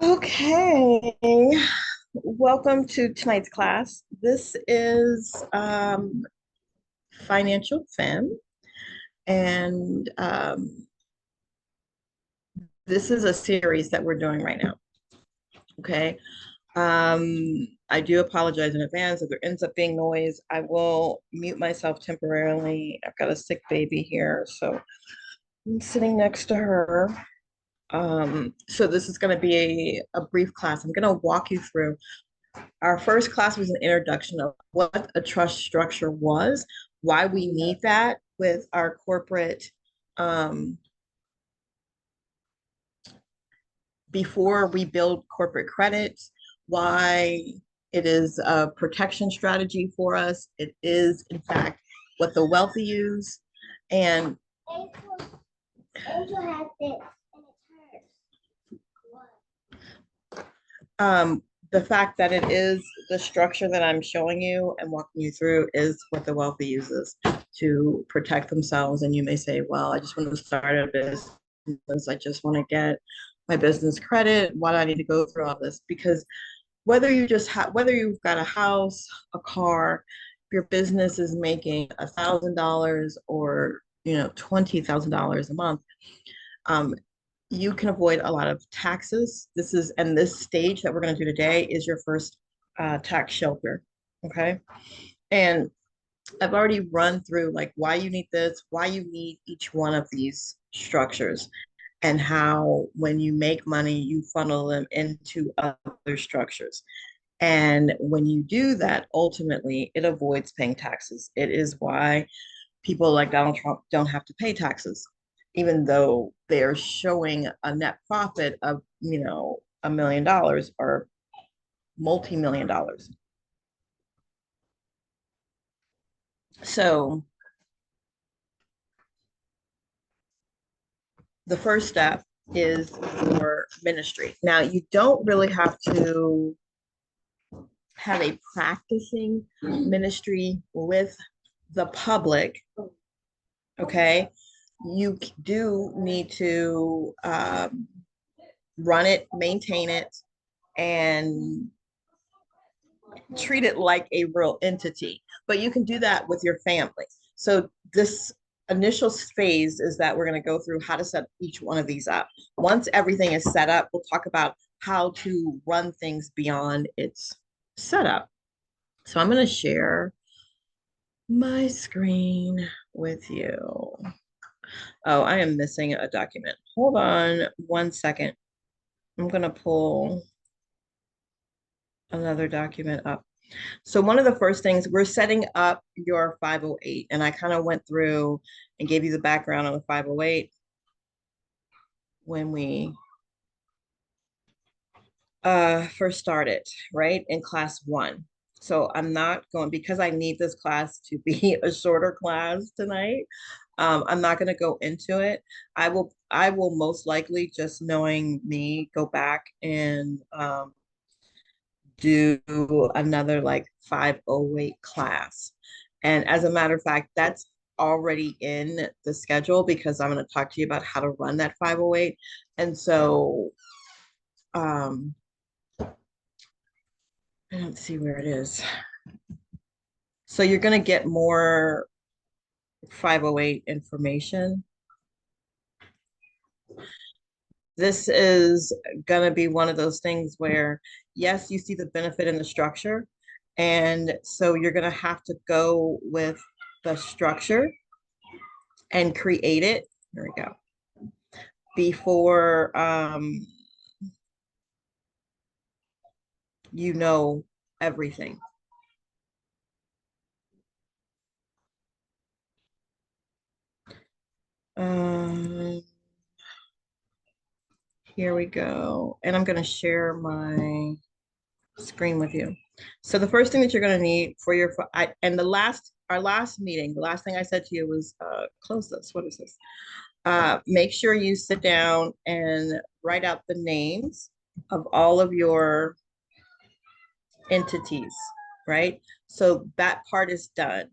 Okay, welcome to tonight's class. This is Financial Fem, and this is a series that we're doing right now. Okay, I do apologize in advance if there ends up being noise. I will mute myself temporarily. I've got a sick baby here, so I'm sitting next to her. So this is going to be a brief class. I'm going to walk you through. Our first class was an introduction of what a trust structure was, why we need that with our corporate, um, before we build corporate credit, why it is a protection strategy for us. It is, in fact, what the wealthy use. And Angel has this, and it's hers. The fact that it is the structure that I'm showing you and walking you through is what the wealthy uses to protect themselves. And you may say, well, I just want to start a business. I just want to get my business credit. Why do I need to go through all this? Because whether you've got a house, a car, your business is making $1,000 or $20,000 a month, um, you can avoid a lot of taxes. This stage that we're going to do today is your first tax shelter. Okay. And I've already run through like why you need this, why you need each one of these structures, and how when you make money, you funnel them into other structures. And when you do that, ultimately, it avoids paying taxes. It is why people like Donald Trump don't have to pay taxes, even though they're showing a net profit of, $1 million or multi-million dollars. So the first step is for ministry. Now, you don't really have to have a practicing ministry with the public. Okay. You do need to run it, maintain it, and treat it like a real entity. But you can do that with your family. So this initial phase is that we're going to go through how to set each one of these up. Once everything is set up, we'll talk about how to run things beyond its setup. So I'm going to share my screen with you. Oh, I am missing a document. Hold on 1 second. I'm going to pull another document up. So one of the first things, we're setting up your 508, and I kind of went through and gave you the background on the 508 when we first started, right, in class one. So I'm not going, because I need this class to be a shorter class tonight. I'm not going to go into it. I will most likely, just knowing me, go back and do another like 508 class. And as a matter of fact, that's already in the schedule because I'm going to talk to you about how to run that 508. And so I don't see where it is. So you're going to get more 508 information. This is going to be one of those things where, yes, you see the benefit in the structure. And so you're going to have to go with the structure and create it. There we go. Before you know everything. Um, Here we go. And I'm going to share my screen with you. So the first thing that you're going to need for your, and our last meeting, the last thing I said to you was, close this. What is this? Make sure you sit down and write out the names of all of your entities, right? So that part is done.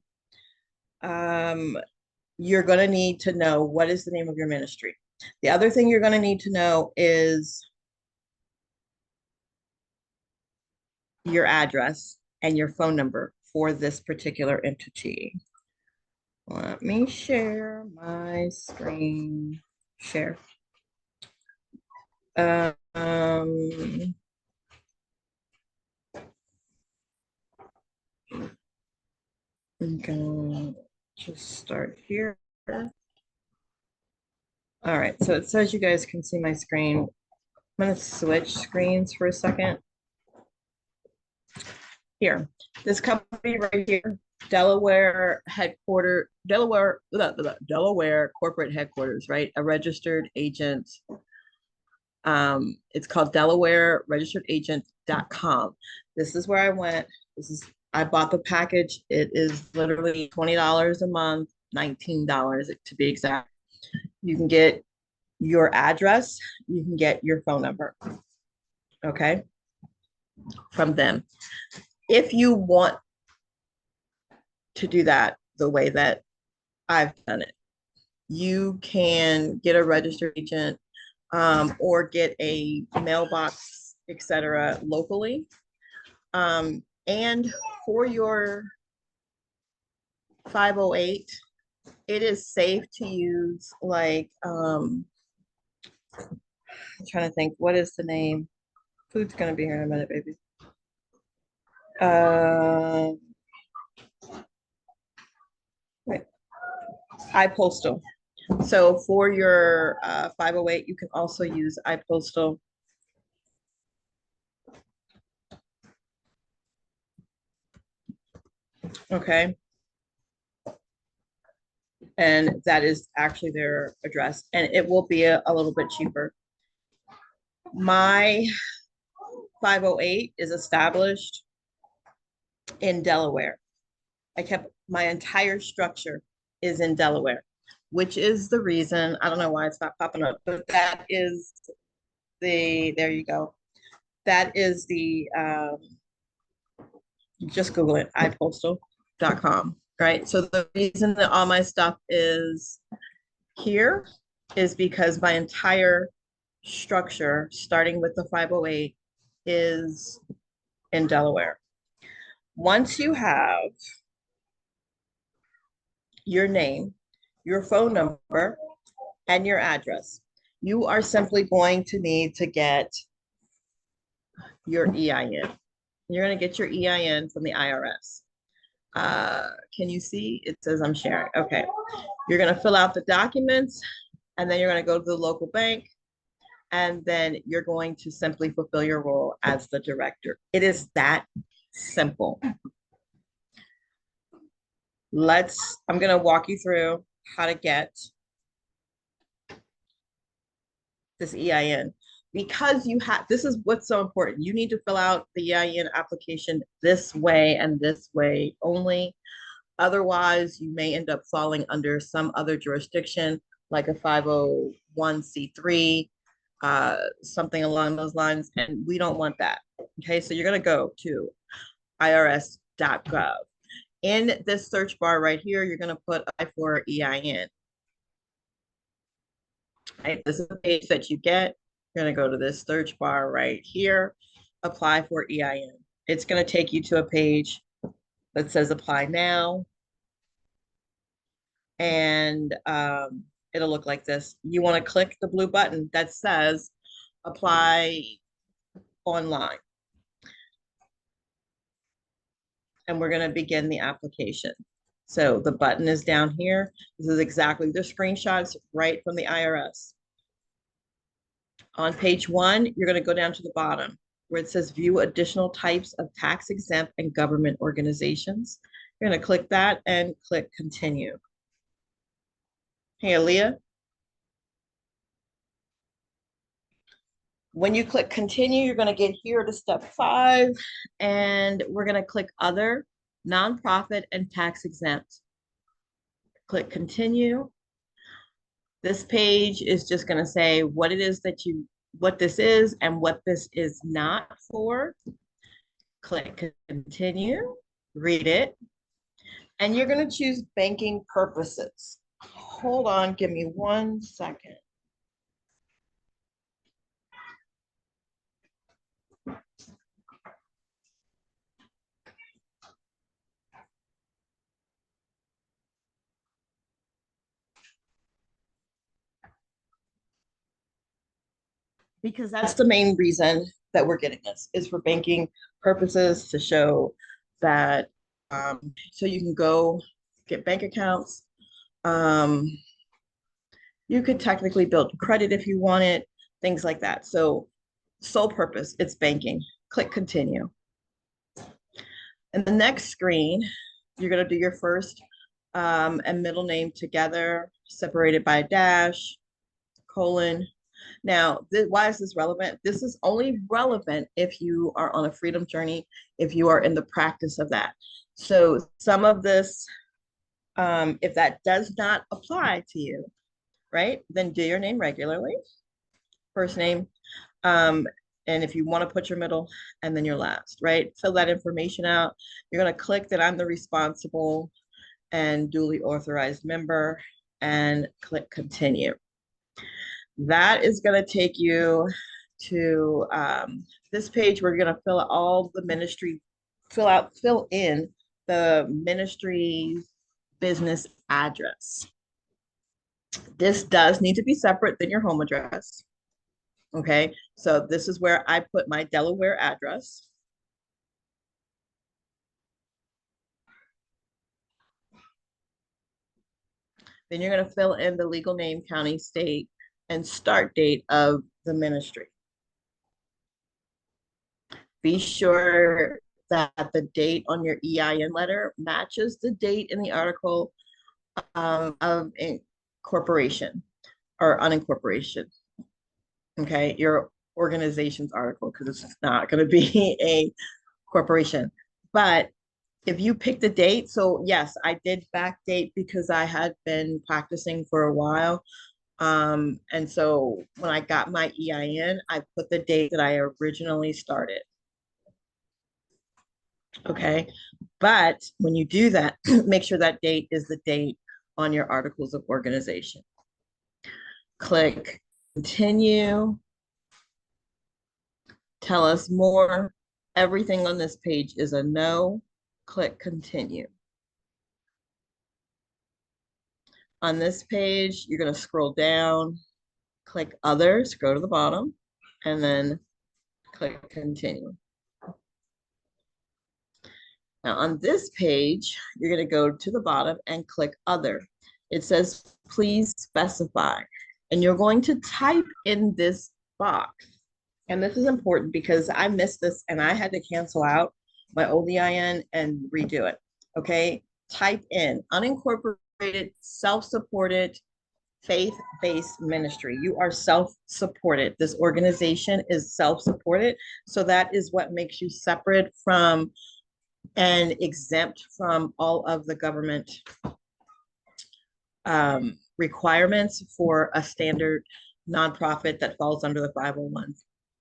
You're going to need to know what is the name of your ministry. The other thing you're going to need to know is your address, and your phone number for this particular entity. Let me share my screen. Share. I'm gonna just start here. All right, so it says you guys can see my screen. I'm gonna switch screens for a second. Here, this company right here, Delaware corporate headquarters, right? A registered agent. It's called Delaware Registered Agent.com. This is where I went. I bought the package. It is literally $20 a month, $19 to be exact. You can get your address, you can get your phone number, okay, from them. If you want to do that the way that I've done it, you can get a registered agent or get a mailbox, etc., locally. And for your 508, it is safe to use like I'm trying to think, what is the name? Food's gonna be here in a minute, baby. Right. iPostal. So for your 508, you can also use iPostal. Okay. And that is actually their address, and it will be a little bit cheaper. My 508 is established in Delaware. I kept my entire structure is in Delaware, which is the reason, I don't know why it's not popping up, but that is there you go. That is just Google it, ipostal.com, right? So the reason that all my stuff is here is because my entire structure, starting with the 508, is in Delaware. Once you have your name, your phone number, and your address, you are simply going to need to get your EIN. You're going to get your EIN from the IRS. Can you see? It says I'm sharing. Okay. You're going to fill out the documents, and then you're going to go to the local bank, and then you're going to simply fulfill your role as the director. It is that simple. I'm going to walk you through how to get this EIN, because this is what's so important. You need to fill out the EIN application this way and this way only. Otherwise, you may end up falling under some other jurisdiction, like a 501c3, something along those lines, and we don't want that. Okay, so you're going to go to irs.gov. In this search bar right here, you're going to put I4 EIN. Right, this is the page that you get. You're going to go to this search bar right here, apply for EIN. It's going to take you to a page that says apply now. And it'll look like this. You want to click the blue button that says apply online. And we're going to begin the application. So the button is down here. This is exactly the screenshots right from the IRS. On page 1, you're going to go down to the bottom where it says view additional types of tax exempt and government organizations. You're going to click that and click continue. Hey, Aaliyah. When you click continue, you're going to get here to step 5, and we're going to click other, nonprofit, and tax exempt. Click continue. This page is just going to say what it is what this is and what this is not for. Click continue, read it, and you're going to choose banking purposes. Hold on, give me 1 second. because that's the main reason that we're getting this is for banking purposes to show that so you can go get bank accounts. Um, you could technically build credit if you want it, things like that. So sole purpose, it's banking. Click continue. And the next screen, you're going to do your first and middle name together, separated by a dash, colon. Now, why is this relevant? This is only relevant if you are on a freedom journey, if you are in the practice of that. So some of this, if that does not apply to you, right, then do your name regularly, first name, um, and if you want to put your middle and then your last, right, fill that information out. You're going to click that I'm the responsible and duly authorized member and click continue. That is going to take you to this page where you're going to fill out all the ministry, fill in the ministry business address. This does need to be separate than your home address. Okay, so this is where I put my Delaware address. Then you're going to fill in the legal name, county, state, and start date of the ministry. Be sure that the date on your EIN letter matches the date in the article of incorporation or unincorporation. Okay, your organization's article, because it's not going to be a corporation. But if you pick the date, so yes, I did backdate because I had been practicing for a while. And so when I got my EIN, I put the date that I originally started. Okay. But when you do that, make sure that date is the date on your articles of organization. Click continue. Tell us more. Everything on this page is a no. Click continue. On this page, you're going to scroll down, click others, go to the bottom, and then click continue. Now on this page, you're going to go to the bottom and click other. It says, please specify. And you're going to type in this box. And this is important because I missed this and I had to cancel out my old EIN and redo it. Okay. Type in unincorporated, self-supported, faith-based ministry. You are self-supported. This organization is self-supported. So that is what makes you separate from and exempt from all of the government requirements for a standard nonprofit that falls under the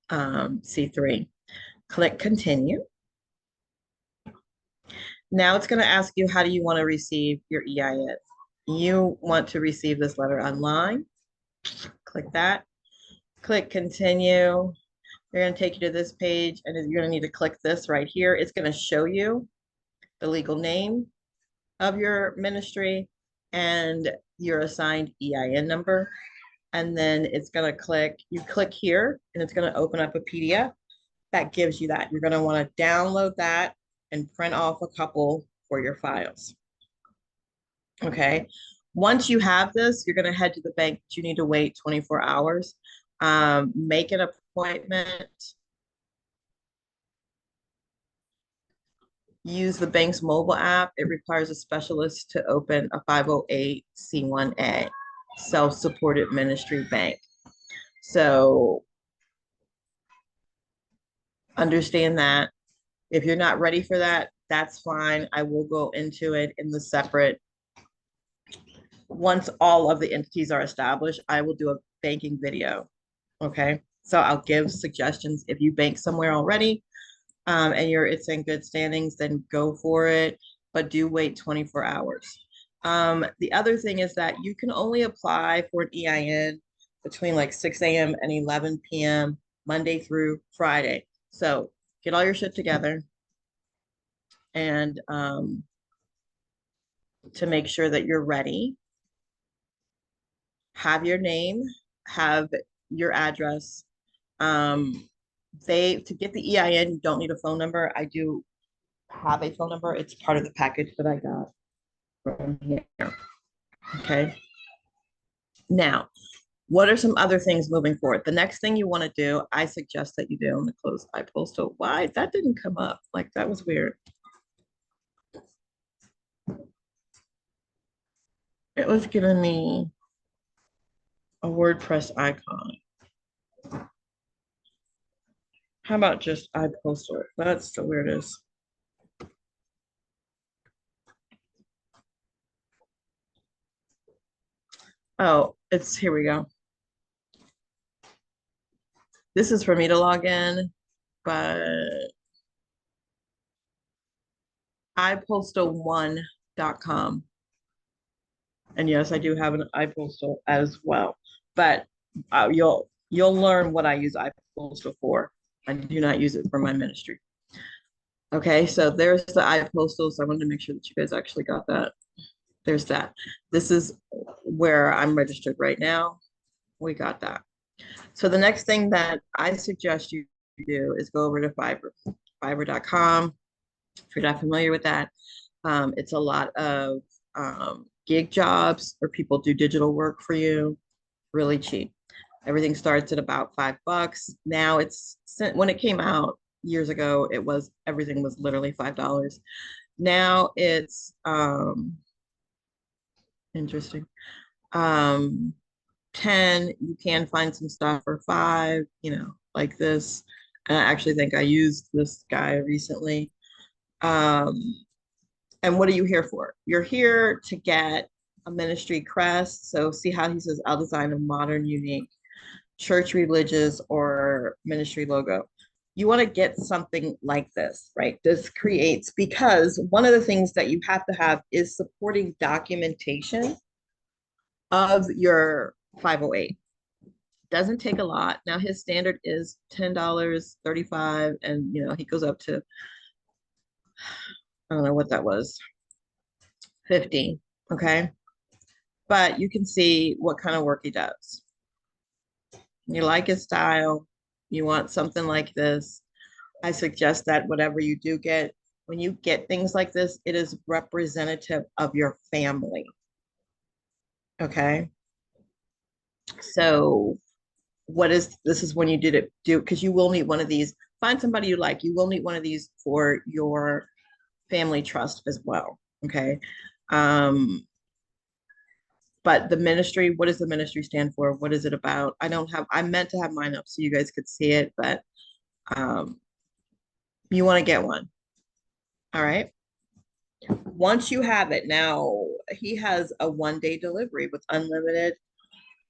501c3. Click continue. Now it's going to ask you, how do you want to receive your EIN? You want to receive this letter online. Click that. Click continue. They're going to take you to this page, and you're going to need to click this right here. It's going to show you the legal name of your ministry and your assigned EIN number. And then it's going to click, you click here, and it's going to open up a PDF that gives you that. You're going to want to download that and print off a couple for your files. Okay. Once you have this, you're going to head to the bank, but you need to wait 24 hours. Make an appointment. Use the bank's mobile app. It requires a specialist to open a 508c1a, self-supported ministry bank. So understand that. If you're not ready for that, that's fine. I will go into it in the separate. Once all of the entities are established, I will do a banking video. Okay. So I'll give suggestions. If you bank somewhere already, and it's in good standings, then go for it, but do wait 24 hours. The other thing is that you can only apply for an EIN between like 6 a.m. and 11 p.m. Monday through Friday. So get all your shit together and to make sure that you're ready. Have your name, have your address, Um, to get the EIN, you don't need a phone number. I do have a phone number. It's part of the package that I got from here. Okay. Now, what are some other things moving forward? The next thing you want to do, I suggest that you do. I'm going to close iPostal. Why? That didn't come up. Like, that was weird. It was giving me a WordPress icon. How about just iPostal? That's the weirdest. Oh, it's here we go. This is for me to log in, but ipostal1.com. And yes, I do have an iPostal as well, but you'll learn what I use iPostal for. I do not use it for my ministry. Okay, so there's the iPostal. So I wanted to make sure that you guys actually got that. There's that. This is where I'm registered right now. We got that. So the next thing that I suggest you do is go over to Fiverr, fiverr.com. If you're not familiar with that, it's a lot of gig jobs where people do digital work for you, really cheap. Everything starts at about $5. Now it's, when it came out years ago, everything was literally $5. Now it's interesting. 10, you can find some stuff for 5, like this. And I actually think I used this guy recently. And what are you here for? You're here to get a ministry crest. So see how he says, I'll design a modern, unique church, religious, or ministry logo. You want to get something like this, right? This creates, because one of the things that you have to have is supporting documentation of your 508. Doesn't take a lot. Now his standard is $10, 35, and he goes up to, I don't know what that was, 50. Okay. But you can see what kind of work he does. You like his style, you want something like this. I suggest that whatever you do get, when you get things like this, it is representative of your family. Okay. So this is when you do, because you will need one of these. Find somebody you like. You will need one of these for your family trust as well. Okay. But the ministry, what does the ministry stand for? What is it about? I meant to have mine up so you guys could see it, but you want to get one. All right. Once you have it, now he has a 1-day delivery with unlimited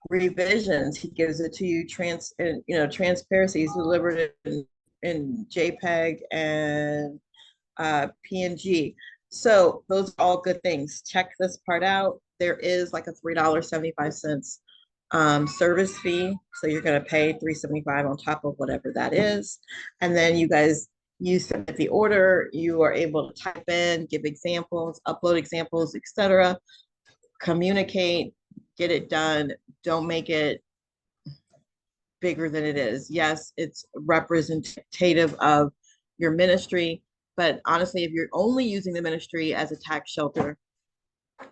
revisions. He gives it to you transparency. He's delivered it in JPEG and PNG. So those are all good things. Check this part out. There is like a $3.75 service fee. So you're going to pay $3.75 on top of whatever that is. And then you submit the order, you are able to type in, give examples, upload examples, etc. Communicate, get it done. Don't make it bigger than it is. Yes, it's representative of your ministry, but honestly, if you're only using the ministry as a tax shelter,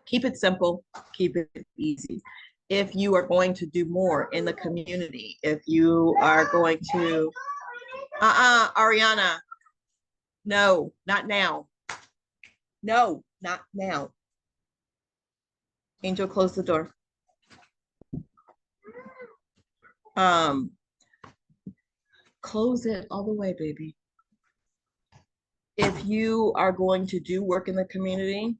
keep it simple, keep it easy. If you are going to do more in the community, if you are going to, Ariana, no, not now. No, not now. Angel, close the door. Close it all the way, baby. If you are going to do work in the community,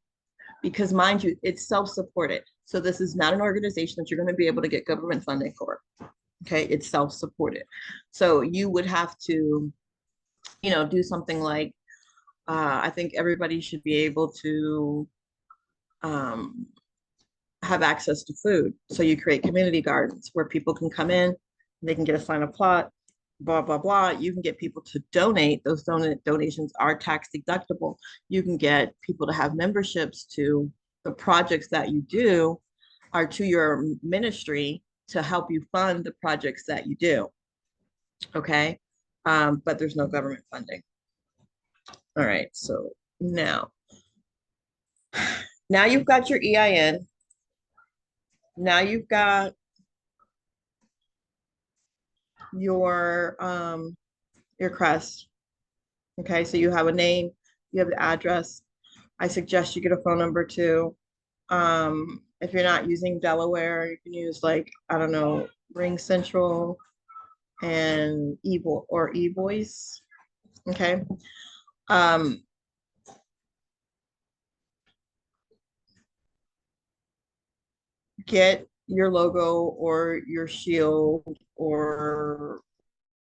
because mind you, it's self-supported. So this is not an organization that you're going to be able to get government funding for. Okay, it's self-supported. So you would have to, do something like, I think everybody should be able to have access to food. So you create community gardens where people can come in, they can get a sign-up plot, blah, blah, blah. You can get people to donate. Those donations are tax deductible. You can get people to have memberships to the projects that you do are to your ministry to help you fund the projects that you do. Okay. But there's no government funding. All right. So now, now you've got your EIN. Now you've got your crest. Okay. So you have a name, you have the address. I suggest you get a phone number too. If you're not using Delaware, you can use like, I don't know, Ring Central and Evo or eVoice. Okay. Um, get your logo or your shield or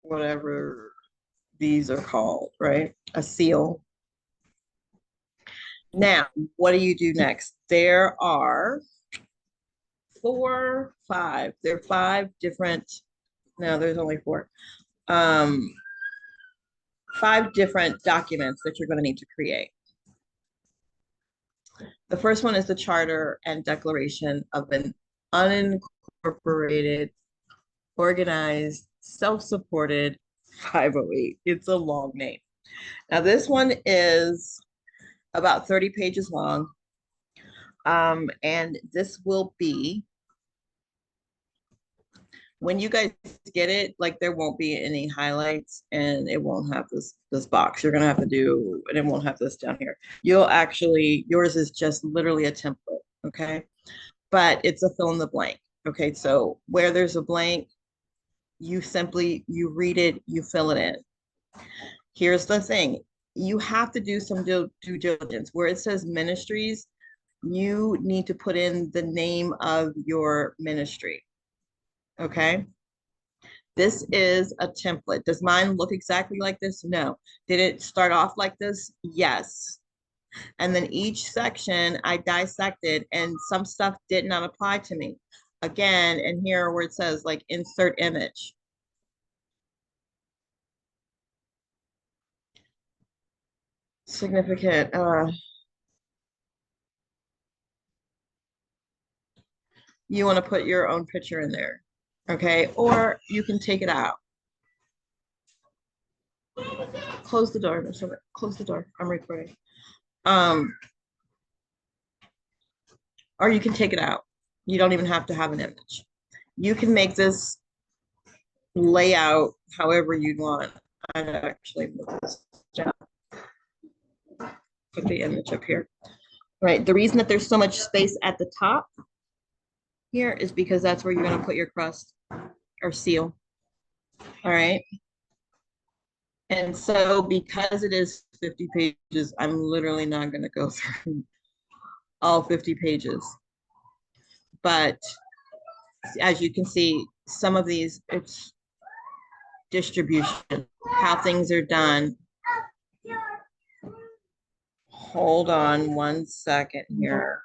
whatever these are called, right? A seal. Now, what do you do next? There are there are five different, no, there's only four. Um, five different documents that you're going to need to create. The first one is the charter and declaration of an unincorporated, organized, self-supported 508. It's a long name. Now, this one is about 30 pages long. And this will be, when you guys get it, like there won't be any highlights and it won't have this box. You're gonna have to do, and it won't have this down here. You'll actually, yours is just literally a template, okay? But it's a fill in the blank. Okay, so where there's a blank, you read it, you fill it in. Here's the thing. You have to do some due diligence. Where it says ministries, you need to put in the name of your ministry. Okay. This is a template. Does mine look exactly like this? No. Did it start off like this? Yes. And then each section I dissected and some stuff did not apply to me. Again, and here where it says like insert image. Significant. You want to put your own picture in there. Okay. Or you can take it out. Close the door. Close the door. I'm recording. Um, or you can take it out. You don't even have to have an image. You can make this layout however you'd want. I'd actually move this down, put the image up here. Right. The reason that there's so much space at the top here is because that's where you're going to put your crust or seal. All right. And so because it is 50 pages, I'm literally not going to go through all 50 pages. But as you can see, some of these, it's distribution, how things are done. Hold on one second here.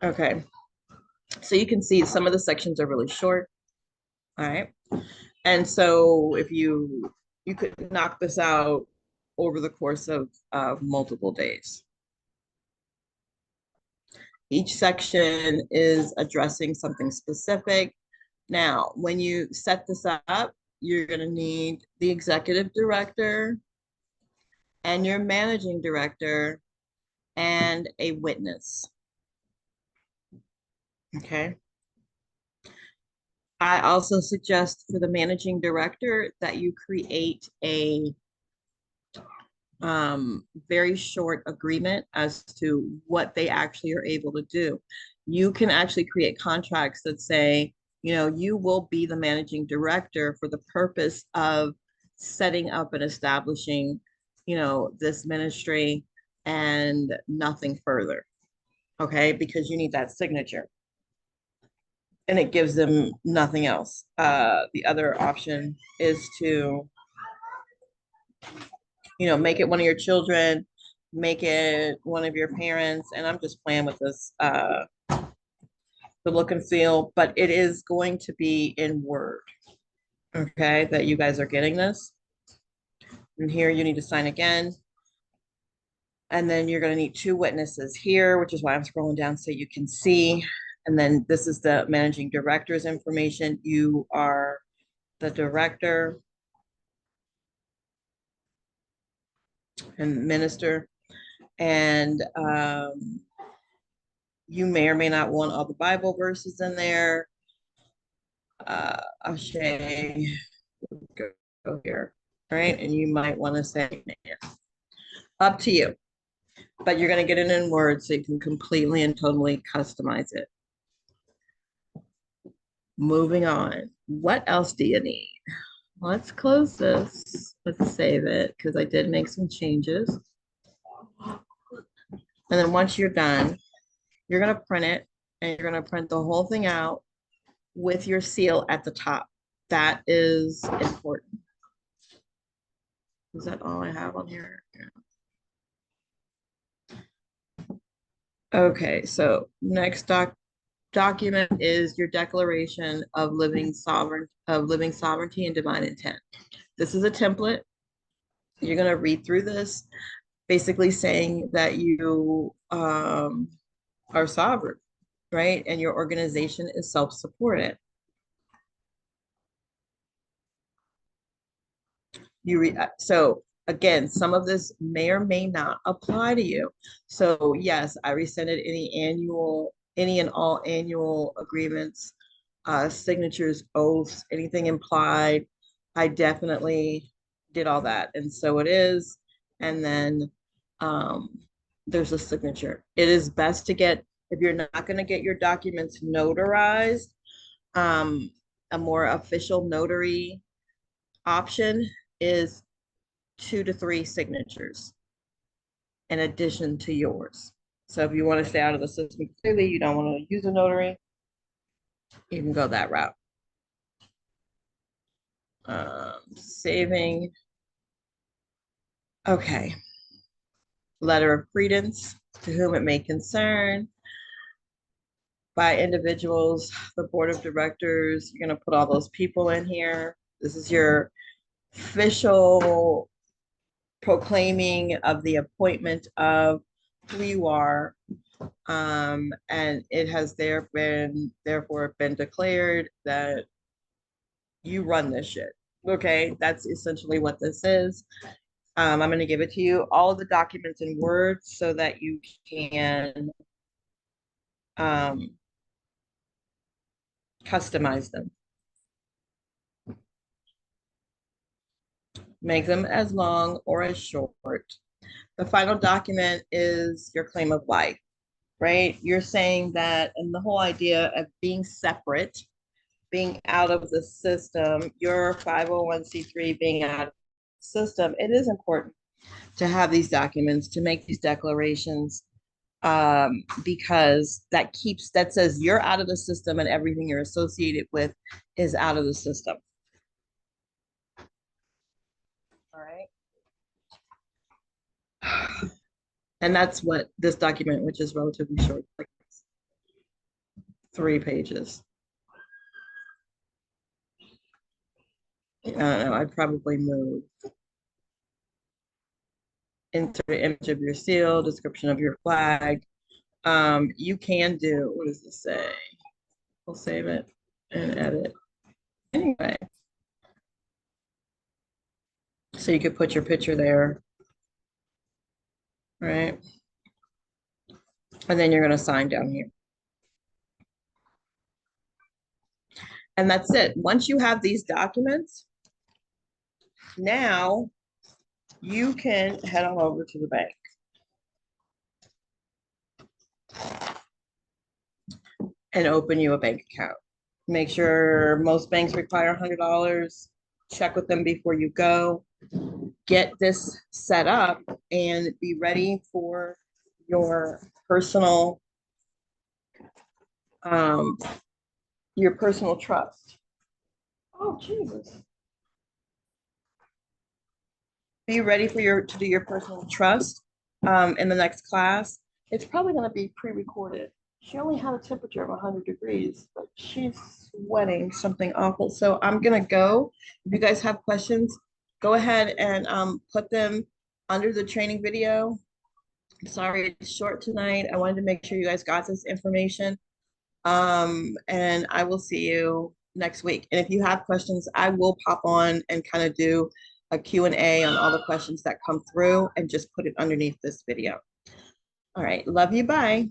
Okay. So you can see some of the sections are really short. All right. And so if you could knock this out over the course of multiple days. Each section is addressing something specific. Now, when you set this up, you're going to need the executive director and your managing director and a witness. Okay. I also suggest for the managing director that you create a very short agreement as to what they actually are able to do. You can actually create contracts that say, you know, you will be the managing director for the purpose of setting up and establishing, you know, this ministry and nothing further. Okay, because you need that signature. And it gives them nothing else. The other option is to, you know, make it one of your children, make it one of your parents. And I'm just playing with this, the look and feel, but it is going to be in Word. Okay, that you guys are getting this. And here you need to sign again. And then you're going to need two witnesses here, which is why I'm scrolling down so you can see. And then this is the managing director's information. You are the director and minister. And you may or may not want all the Bible verses in there. Ashe, go here, right? And you might want to say, up to you. But you're going to get it in Word so you can completely and totally customize it. Moving on. What else do you need? Let's close this. Let's save it because I did make some changes. And then once you're done, you're going to print it and you're going to print the whole thing out with your seal at the top. That is important. Is that all I have on here? Yeah. Okay, so next document is your declaration of living sovereignty and divine intent. This is a template. You're going to read through this, basically saying that you are sovereign, right? And your organization is self-supported. So again, some of this may or may not apply to you. So yes, I rescinded any and all annual agreements, signatures, oaths, anything implied. I definitely did all that. And so it is. And then um, there's a signature. It is best to get, if you're not going to get your documents notarized, um, a more official notary option is 2 to 3 signatures in addition to yours. So if you want to stay out of the system completely, you don't want to use a notary, you can go that route. Saving. Okay. Letter of credence to whom it may concern. By individuals, the board of directors, you're going to put all those people in here. This is your official proclaiming of the appointment of who you are. And it has therefore been declared that you run this shit. Okay, that's essentially what this is. I'm going to give it to you, all of the documents in Word so that you can customize them. Make them as long or as short. The final document is your claim of life, right? You're saying that, and the whole idea of being separate, being out of the system, your 501c3 being out of the system, it is important to have these documents, to make these declarations, because that says you're out of the system and everything you're associated with is out of the system. All right. And that's what this document, which is relatively short, like 3 pages. I don't know, I'd probably move. Insert the image of your seal, description of your flag. You can do, what does this say? We'll save it and edit. Anyway, so you could put your picture there, right? And then you're going to sign down here. And that's it. Once you have these documents, now you can head on over to the bank and open you a bank account. Make sure most banks require $100. Check with them before you go. Get this set up and be ready for your personal trust. Oh, Jesus. Be ready to do your personal trust in the next class. It's probably going to be pre-recorded. She only had a temperature of 100 degrees, but she's sweating something awful. So I'm going to go. If you guys have questions, go ahead and put them under the training video. I'm sorry it's short tonight. I wanted to make sure you guys got this information. And I will see you next week. And if you have questions, I will pop on and kind of do a Q&A on all the questions that come through and just put it underneath this video. All right. Love you. Bye.